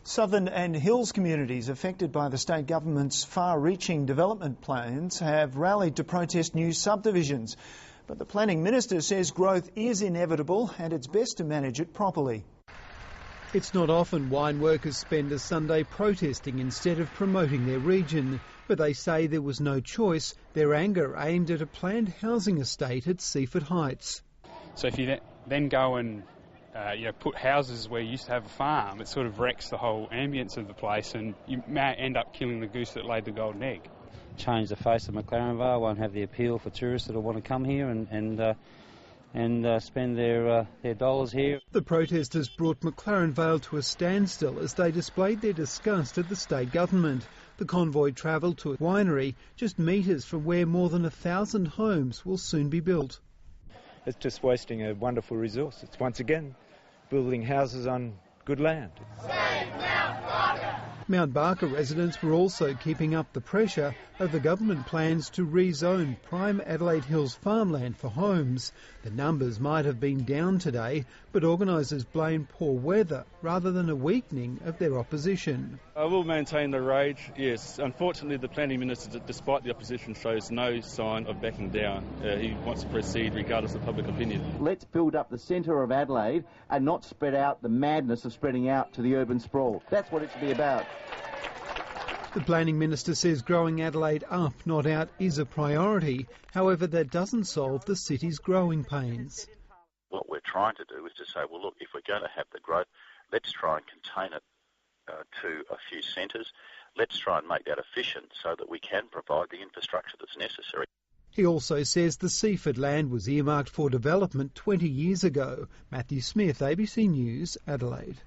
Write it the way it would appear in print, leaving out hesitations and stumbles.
Southern and Hills communities affected by the state government's far-reaching development plans have rallied to protest new subdivisions. But the planning minister says growth is inevitable and it's best to manage it properly. It's not often wine workers spend a Sunday protesting instead of promoting their region, but they say there was no choice. Their anger aimed at a planned housing estate at Seaford Heights. So if you then go and put houses where you used to have a farm, it sort of wrecks the whole ambience of the place, and you may end up killing the goose that laid the golden egg. Change the face of McLaren Vale, won't have the appeal for tourists that will want to come here and spend their dollars here. The protesters brought McLaren Vale to a standstill as they displayed their disgust at the state government. The convoy travelled to a winery just metres from where more than 1,000 homes will soon be built. It's just wasting a wonderful resource. It's once again building houses on good land. Mount Barker residents were also keeping up the pressure over government plans to rezone prime Adelaide Hills farmland for homes. The numbers might have been down today, but organisers blame poor weather rather than a weakening of their opposition. I will maintain the rage, yes. Unfortunately, the Planning Minister, despite the opposition, shows no sign of backing down. He wants to proceed regardless of public opinion. Let's build up the centre of Adelaide and not spread out the madness of spreading out to the urban sprawl. That's what it should be about. The Planning Minister says growing Adelaide up, not out, is a priority. However, that doesn't solve the city's growing pains. What we're trying to do is to say, well, look, if we're going to have the growth, let's try and contain it to a few centres. Let's try and make that efficient so that we can provide the infrastructure that's necessary. He also says the Seaford land was earmarked for development 20 years ago. Matthew Smith, ABC News, Adelaide.